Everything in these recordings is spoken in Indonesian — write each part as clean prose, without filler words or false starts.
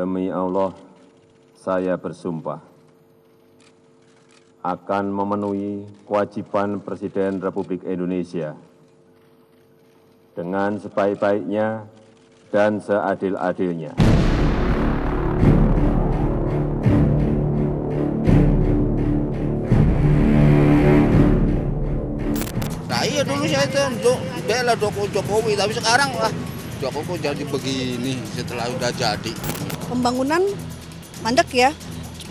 Demi Allah, saya bersumpah akan memenuhi kewajiban Presiden Republik Indonesia dengan sebaik-baiknya dan seadil-adilnya. Nah iya dulu saya itu bela Jokowi, tapi sekarang Jokowi jadi begini setelah udah jadi. Pembangunan mandek ya,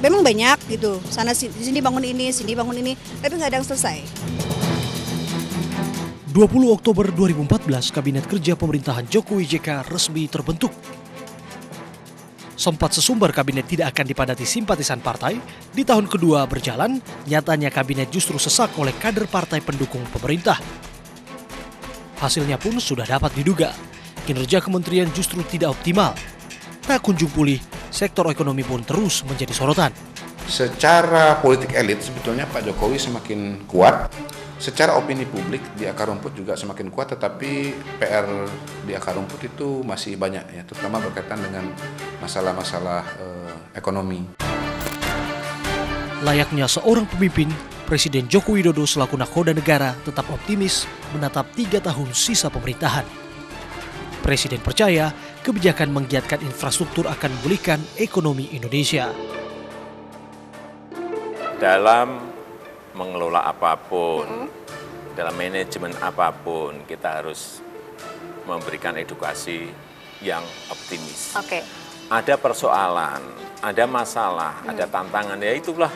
memang banyak gitu, sini bangun ini, sini bangun ini, tapi nggak ada yang selesai. 20 Oktober 2014, Kabinet Kerja Pemerintahan Jokowi JK resmi terbentuk. Sempat sesumbar kabinet tidak akan dipadati simpatisan partai, di tahun kedua berjalan, nyatanya kabinet justru sesak oleh kader partai pendukung pemerintah. Hasilnya pun sudah dapat diduga, kinerja kementerian justru tidak optimal. Tak kunjung pulih, sektor ekonomi pun terus menjadi sorotan. Secara politik elit sebetulnya Pak Jokowi semakin kuat. Secara opini publik di akar rumput juga semakin kuat, tetapi PR di akar rumput itu masih banyak ya, terutama berkaitan dengan masalah-masalah ekonomi. Layaknya seorang pemimpin, Presiden Joko Widodo selaku nakoda negara tetap optimis menatap 3 tahun sisa pemerintahan. Presiden percaya kebijakan menggiatkan infrastruktur akan memulihkan ekonomi Indonesia. Dalam mengelola apapun, dalam manajemen apapun, kita harus memberikan edukasi yang optimis. Oke. Ada persoalan, ada masalah, ada tantangan, ya itulah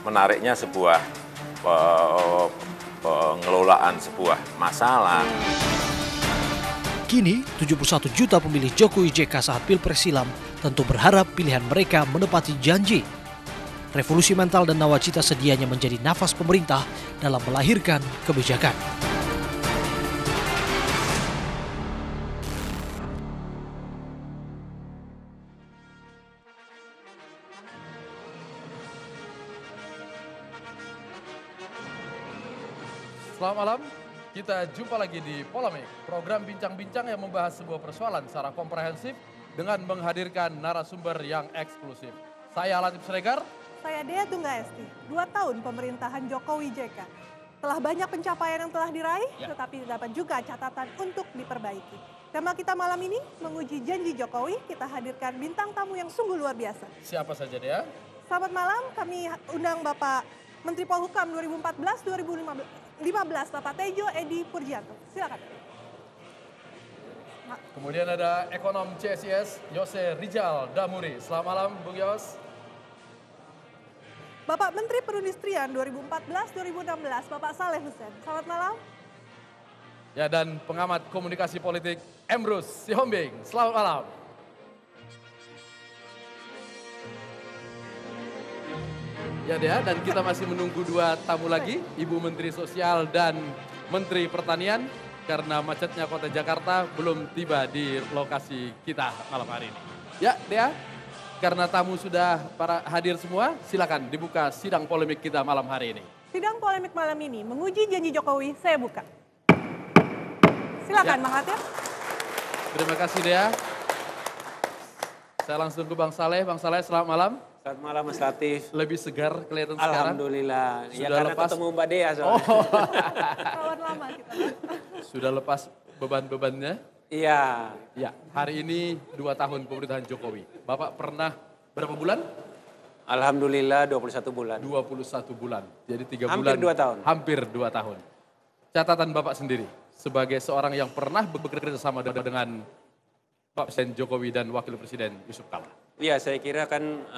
menariknya sebuah pengelolaan sebuah masalah. Kini, 71 juta pemilih Jokowi JK saat Pilpres silam tentu berharap pilihan mereka menepati janji. Revolusi mental dan nawacita sedianya menjadi nafas pemerintah dalam melahirkan kebijakan. Selamat malam, kita jumpa lagi di Polemik, program bincang-bincang yang membahas sebuah persoalan secara komprehensif dengan menghadirkan narasumber yang eksklusif. Saya Latif Sregar. Saya Dea Tunggaesti. 2 tahun pemerintahan Jokowi JK. Telah banyak pencapaian yang telah diraih, tetapi dapat juga catatan untuk diperbaiki. Tema kita malam ini menguji janji Jokowi, kita hadirkan bintang tamu yang sungguh luar biasa. Siapa saja Dea? Selamat malam, kami undang Bapak Menteri Polhukam 2014-2015, Bapak Tejo Edi Purjanto. Silakan. Kemudian ada ekonom CSIS, Yose Rizal Damuri. Selamat malam, Bung Yos. Bapak Menteri Perindustrian 2014-2016, Bapak Saleh Hussein. Selamat malam. Ya, dan pengamat komunikasi politik Emrus Sihombing. Selamat malam. Ya Dea, dan kita masih menunggu 2 tamu lagi, Ibu Menteri Sosial dan Menteri Pertanian, karena macetnya kota Jakarta belum tiba di lokasi kita malam hari ini. Ya Dea, karena tamu sudah hadir semua, silakan dibuka sidang polemik kita malam hari ini. Sidang polemik malam ini menguji janji Jokowi, saya buka. Silakan Bang Latif. Terima kasih Dea. Saya langsung ke Bang Saleh. Bang Saleh, selamat malam. Selamat malam Mas Latif. Lebih segar kelihatan sekarang? Alhamdulillah. Sudah ya karena lepas? ketemu Mbak Dea soalnya. Kawan lama kita. Sudah lepas beban-bebannya? Iya. Ya, hari ini 2 tahun pemerintahan Jokowi. Bapak pernah berapa bulan? Alhamdulillah 21 bulan. 21 bulan. Jadi 3 bulan. Hampir 2 tahun. Hampir 2 tahun. Catatan Bapak sendiri sebagai seorang yang pernah bekerja sama dengan Pak Presiden Jokowi dan Wakil Presiden Yusuf Kala. Iya, saya kira kan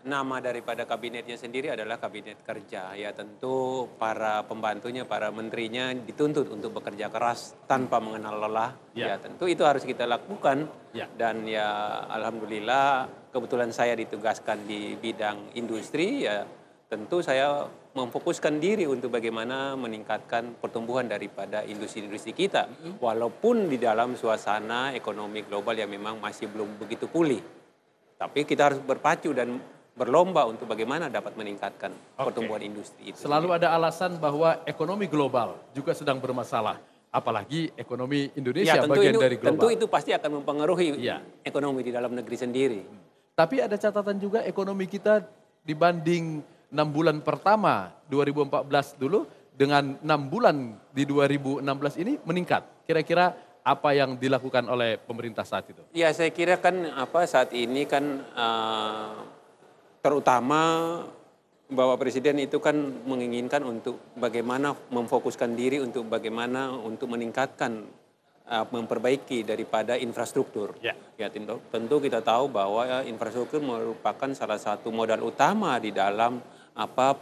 nama daripada kabinetnya sendiri adalah kabinet kerja. Ya tentu para pembantunya, para menterinya dituntut untuk bekerja keras tanpa mengenal lelah. Ya tentu itu harus kita lakukan. Dan ya alhamdulillah kebetulan saya ditugaskan di bidang industri, ya tentu saya memfokuskan diri untuk bagaimana meningkatkan pertumbuhan daripada industri-industri kita. Walaupun di dalam suasana ekonomi global yang memang masih belum begitu pulih. Tapi kita harus berpacu dan berlomba untuk bagaimana dapat meningkatkan pertumbuhan industri itu. Selalu ada alasan bahwa ekonomi global juga sedang bermasalah. Apalagi ekonomi Indonesia Ya, bagian dari global. tentu itu pasti akan mempengaruhi Iya. ekonomi di dalam negeri sendiri. Tapi ada catatan juga ekonomi kita dibanding 6 bulan pertama 2014 dulu dengan 6 bulan di 2016 ini meningkat. Kira-kira apa yang dilakukan oleh pemerintah saat itu? Ya, saya kira kan saat ini kan terutama Bapak Presiden itu kan menginginkan untuk bagaimana memfokuskan diri untuk bagaimana untuk meningkatkan memperbaiki daripada infrastruktur. Ya. Ya, tentu kita tahu bahwa infrastruktur merupakan salah satu modal utama di dalam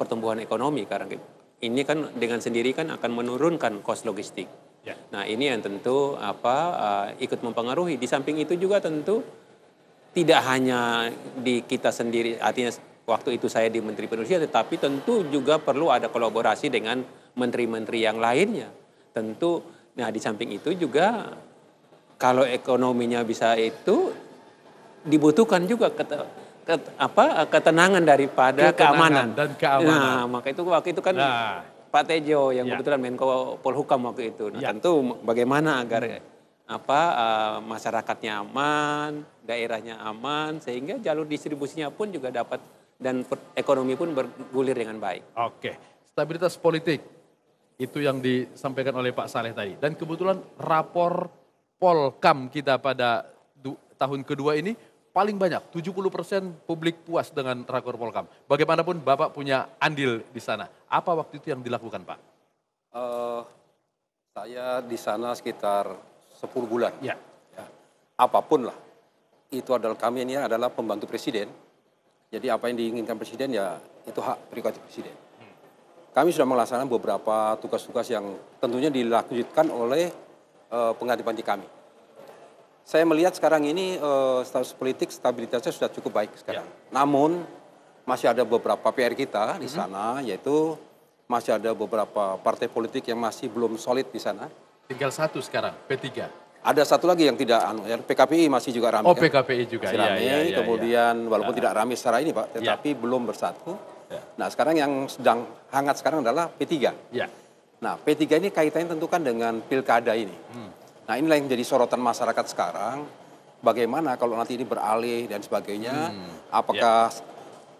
pertumbuhan ekonomi karena ini kan dengan sendiri kan akan menurunkan kos logistik. Ya. Nah, ini yang tentu ikut mempengaruhi. Di samping itu juga tentu tidak hanya di kita sendiri, artinya waktu itu saya di Menteri Perindustrian, tetapi tentu juga perlu ada kolaborasi dengan menteri-menteri yang lainnya. Tentu, nah di samping itu juga kalau ekonominya bisa itu dibutuhkan juga ketenangan daripada keamanan. Dan keamanan. Nah, maka itu waktu itu kan Pak Tejo yang kebetulan Menko Polhukam waktu itu. Nah, tentu bagaimana agar masyarakatnya aman, daerahnya aman, sehingga jalur distribusinya pun juga dapat dan ekonomi pun bergulir dengan baik. Oke, stabilitas politik itu yang disampaikan oleh Pak Saleh tadi. Dan kebetulan rapor Polkam kita pada tahun kedua ini paling banyak, 70% publik puas dengan rapor Polkam. Bagaimanapun Bapak punya andil di sana. Apa waktu itu yang dilakukan, Pak? Saya di sana sekitar 10 bulan. Ya. Apapun lah, itu adalah kami ini adalah pembantu presiden. Jadi apa yang diinginkan presiden ya itu hak prerogatif presiden. Kami sudah melaksanakan beberapa tugas-tugas yang tentunya dilanjutkan oleh pengganti kami. Saya melihat sekarang ini status politik stabilitasnya sudah cukup baik sekarang. Namun masih ada beberapa PR kita di sana, yaitu masih ada beberapa partai politik yang masih belum solid di sana. Tinggal satu sekarang, P3. Ada satu lagi yang tidak, PKPI masih juga ramai. Oh, PKPI juga, ramai, kemudian walaupun tidak ramai secara ini Pak, tetapi belum bersatu. Nah sekarang yang sedang hangat sekarang adalah P3. Nah P3 ini kaitannya tentu kan dengan pilkada ini. Nah inilah yang menjadi sorotan masyarakat sekarang, bagaimana kalau nanti ini beralih dan sebagainya, apakah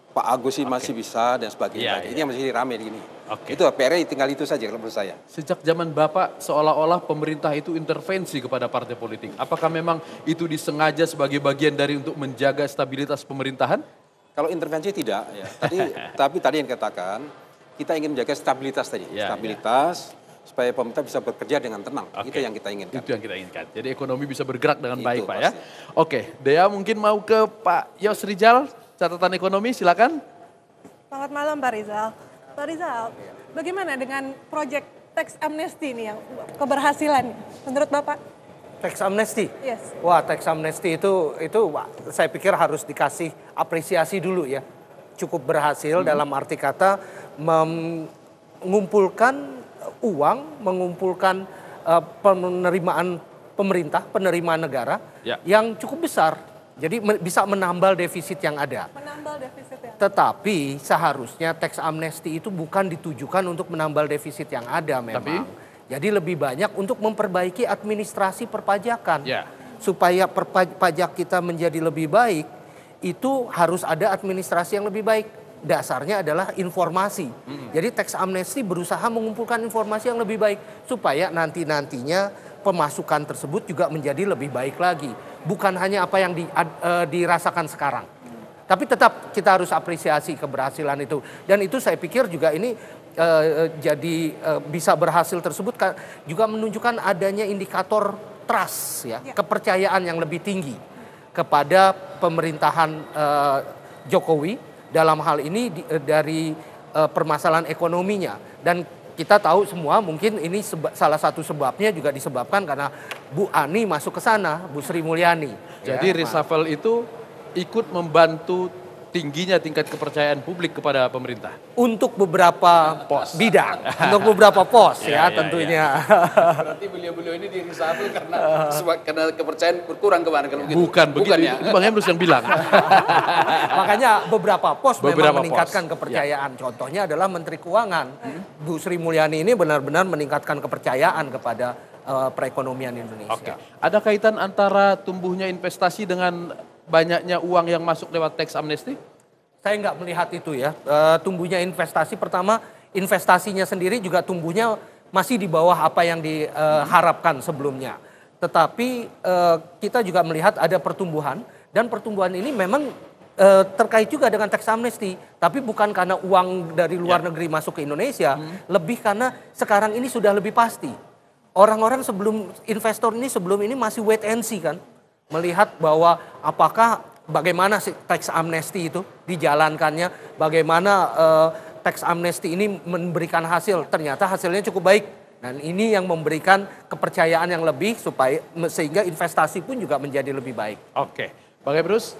Pak Agus ini masih bisa dan sebagainya. Ini yang masih ramai di sini. Itu PR-nya tinggal itu saja kalau menurut saya. Sejak zaman Bapak seolah-olah pemerintah itu intervensi kepada partai politik. Apakah memang itu disengaja sebagai bagian dari untuk menjaga stabilitas pemerintahan? Kalau intervensi tidak, ya. Tapi tadi yang dikatakan, kita ingin menjaga stabilitas tadi. Stabilitas supaya pemerintah bisa bekerja dengan tenang. Itu yang kita inginkan. Itu yang kita inginkan. Jadi ekonomi bisa bergerak dengan baik, Pak ya. Oke, Dea mungkin mau ke Pak Yos Rizal, catatan ekonomi silakan. Selamat malam Pak Rizal. Pak Rizal, bagaimana dengan proyek tax amnesty ini yang keberhasilan menurut Bapak? Tax amnesty? Yes. Wah, tax amnesty itu saya pikir harus dikasih apresiasi dulu ya. Cukup berhasil dalam arti kata mengumpulkan uang, mengumpulkan penerimaan pemerintah, penerimaan negara yang cukup besar. Jadi bisa menambal defisit yang ada. Menambal defisit yang ada. Tetapi seharusnya tax amnesty itu bukan ditujukan untuk menambal defisit yang ada memang. Jadi lebih banyak untuk memperbaiki administrasi perpajakan. Supaya pajak kita menjadi lebih baik, itu harus ada administrasi yang lebih baik. Dasarnya adalah informasi. Jadi tax amnesty berusaha mengumpulkan informasi yang lebih baik. Supaya nantinya pemasukan tersebut juga menjadi lebih baik lagi. Bukan hanya apa yang dirasakan sekarang. Tapi tetap kita harus apresiasi keberhasilan itu. Dan itu saya pikir juga ini bisa berhasil tersebut juga menunjukkan adanya indikator trust ya, kepercayaan yang lebih tinggi kepada pemerintahan Jokowi dalam hal ini dari permasalahan ekonominya. Dan kita tahu semua mungkin ini salah satu sebabnya juga disebabkan karena Bu Ani masuk ke sana, Bu Sri Mulyani. Jadi reshuffle itu ikut membantu tingginya tingkat kepercayaan publik kepada pemerintah. Untuk beberapa bidang, untuk beberapa pos tentunya. Berarti beliau-beliau ini di reshuffle karena kepercayaan berkurang kemarin kalau begitu. Bukan begitu, ya? itu Bang Emrus yang bilang. Makanya beberapa pos memang meningkatkan kepercayaan. Contohnya adalah Menteri Keuangan. Bu Sri Mulyani ini benar-benar meningkatkan kepercayaan kepada perekonomian Indonesia. Ada kaitan antara tumbuhnya investasi dengan banyaknya uang yang masuk lewat tax amnesty? Saya nggak melihat itu ya. Tumbuhnya investasi, pertama investasinya sendiri juga tumbuhnya masih di bawah apa yang diharapkan sebelumnya. Tetapi kita juga melihat ada pertumbuhan, dan pertumbuhan ini memang terkait juga dengan tax amnesty, tapi bukan karena uang dari luar negeri masuk ke Indonesia, lebih karena sekarang ini sudah lebih pasti. Orang-orang investor ini sebelum ini masih wait and see kan, melihat bahwa apakah bagaimana sih tax amnesty itu dijalankannya, bagaimana tax amnesty ini memberikan hasil, ternyata hasilnya cukup baik. Dan ini yang memberikan kepercayaan yang lebih sehingga investasi pun juga menjadi lebih baik. Oke. Bang Emrus,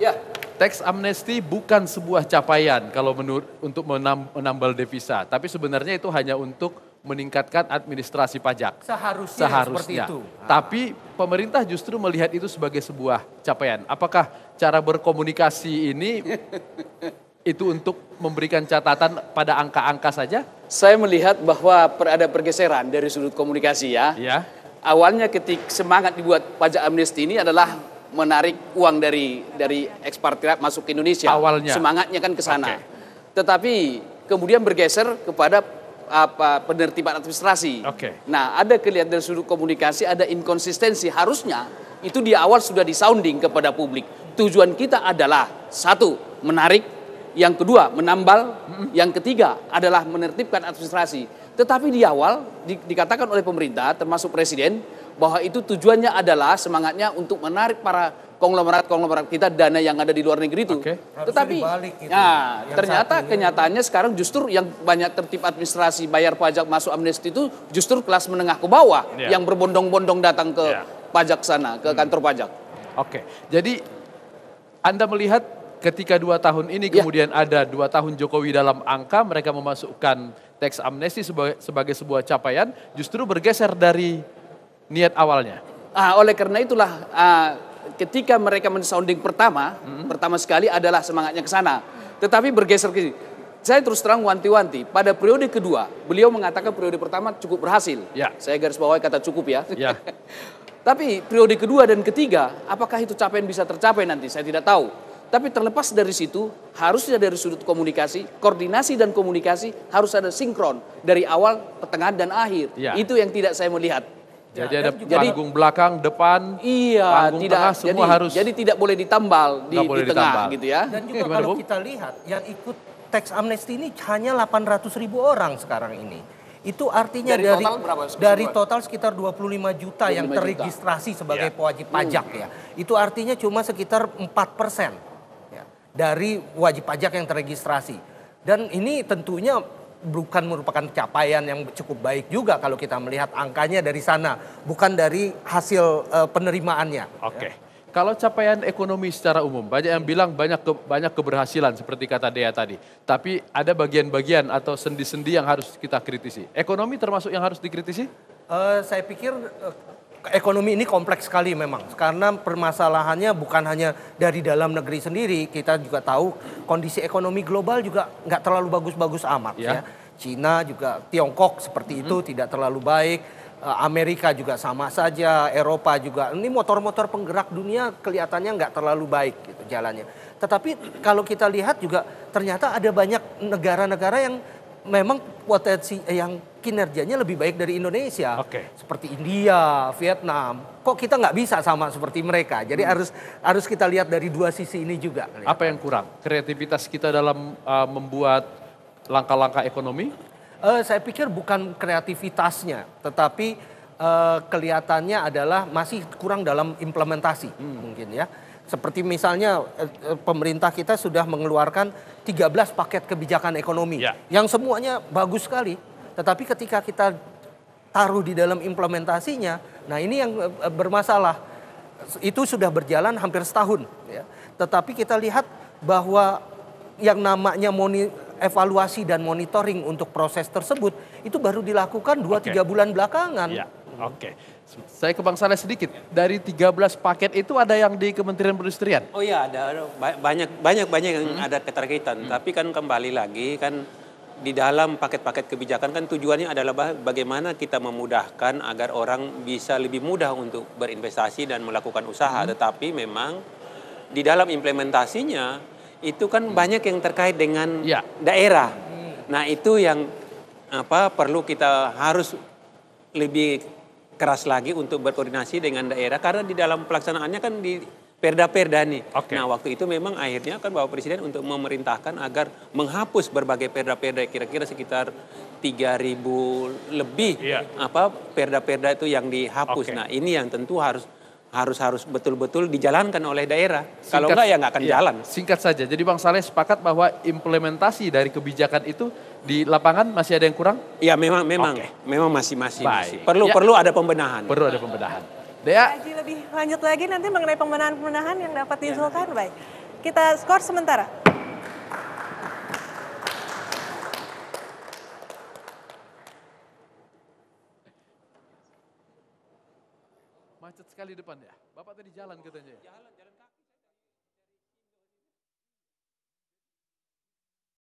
tax amnesty bukan sebuah capaian kalau untuk menambal devisa, tapi sebenarnya itu hanya untuk meningkatkan administrasi pajak. Seharusnya. Seperti itu. Tapi pemerintah justru melihat itu sebagai sebuah capaian. Apakah cara berkomunikasi ini itu untuk memberikan catatan pada angka-angka saja? Saya melihat bahwa ada pergeseran dari sudut komunikasi ya. Awalnya ketika semangat dibuat pajak amnesti ini adalah menarik uang dari ekspatriat masuk ke Indonesia. Awalnya. Semangatnya kan ke sana. Tetapi kemudian bergeser kepada penertiban administrasi. Nah, ada kelihatan dari sudut komunikasi ada inkonsistensi. Harusnya itu di awal sudah disounding kepada publik. Tujuan kita adalah satu, menarik, yang kedua menambal, yang ketiga adalah menertibkan administrasi. Tetapi di awal dikatakan oleh pemerintah termasuk presiden bahwa itu tujuannya adalah semangatnya untuk menarik para konglomerat kita dana yang ada di luar negeri itu. Tetapi ternyata kenyataannya sekarang justru yang banyak tertib administrasi bayar pajak masuk amnesti itu justru kelas menengah ke bawah yang berbondong-bondong datang ke pajak sana, ke kantor pajak. Jadi Anda melihat ketika 2 tahun ini kemudian ada 2 tahun Jokowi dalam angka, mereka memasukkan tax amnesty sebagai sebuah capaian, justru bergeser dari niat awalnya. Oleh karena itulah ketika mereka mensounding pertama sekali adalah semangatnya ke sana. Tetapi bergeser ke sini. Saya terus terang wanti-wanti, pada periode kedua, beliau mengatakan periode pertama cukup berhasil. Saya garis bawahi kata cukup ya. Tapi periode kedua dan ketiga, apakah itu capaian bisa tercapai nanti? Saya tidak tahu. Tapi terlepas dari situ, harusnya dari sudut komunikasi, koordinasi dan komunikasi harus ada sinkron dari awal, pertengahan dan akhir. Itu yang tidak saya melihat. Jadi ada panggung belakang, depan, panggung tengah semua harus. Jadi tidak boleh ditambal di tengah gitu ya. Dan juga kalau kita lihat yang ikut tax amnesty ini hanya 800.000 orang sekarang ini. Itu artinya dari total sekitar 25 juta yang terregistrasi sebagai wajib pajak ya. Itu artinya cuma sekitar 4% ya, dari wajib pajak yang terregistrasi. Dan ini tentunya bukan merupakan capaian yang cukup baik juga kalau kita melihat angkanya dari sana, bukan dari hasil penerimaannya. Kalau capaian ekonomi secara umum, banyak yang bilang banyak keberhasilan seperti kata Dea tadi. Tapi ada bagian-bagian atau sendi-sendi yang harus kita kritisi. Ekonomi termasuk yang harus dikritisi? Saya pikir ekonomi ini kompleks sekali memang. Karena permasalahannya bukan hanya dari dalam negeri sendiri. Kita juga tahu kondisi ekonomi global juga nggak terlalu bagus-bagus amat. Ya. Cina juga, Tiongkok seperti itu tidak terlalu baik. Amerika juga sama saja, Eropa juga. Ini motor-motor penggerak dunia kelihatannya nggak terlalu baik gitu jalannya. Tetapi kalau kita lihat juga ternyata ada banyak negara-negara yang memang potensi yang kinerjanya lebih baik dari Indonesia. Seperti India, Vietnam. Kok kita nggak bisa sama seperti mereka? Jadi harus kita lihat dari dua sisi ini juga. Apa yang kurang? Kreativitas kita dalam membuat langkah-langkah ekonomi? Saya pikir bukan kreativitasnya, tetapi kelihatannya adalah masih kurang dalam implementasi mungkin ya. Seperti misalnya pemerintah kita sudah mengeluarkan 13 paket kebijakan ekonomi yang semuanya bagus sekali. Tetapi ketika kita taruh di dalam implementasinya, nah ini yang bermasalah. Itu sudah berjalan hampir setahun. Ya. Tetapi kita lihat bahwa yang namanya evaluasi dan monitoring untuk proses tersebut itu baru dilakukan 2-3 bulan belakangan. Saya ke Bang Saleh sedikit. Dari 13 paket itu ada yang di Kementerian Perindustrian? Oh iya, ada banyak yang ada keterkaitan. Tapi kan kembali lagi kan di dalam paket-paket kebijakan kan tujuannya adalah bagaimana kita memudahkan agar orang bisa lebih mudah untuk berinvestasi dan melakukan usaha. Tetapi memang di dalam implementasinya itu kan banyak yang terkait dengan daerah. Nah itu yang perlu kita harus lebih keras lagi untuk berkoordinasi dengan daerah karena di dalam pelaksanaannya kan di perda-perda nih. Nah waktu itu memang akhirnya kan Bapak Presiden untuk memerintahkan agar menghapus berbagai perda-perda kira-kira sekitar 3.000 lebih perda-perda itu yang dihapus. Nah ini yang tentu harus betul-betul dijalankan oleh daerah. Kalau enggak ya nggak akan jalan. Singkat saja, jadi Bang Saleh sepakat bahwa implementasi dari kebijakan itu di lapangan masih ada yang kurang? Ya memang masih. Perlu ada pembenahan. Perlu ada pembenahan. Dea. Kaji lebih lanjut lagi nanti mengenai pembenahan-pembenahan yang dapat diusulkan. Baik, kita skor sementara. Macet sekali depan ya. Bapak tadi jalan katanya ya? Jalan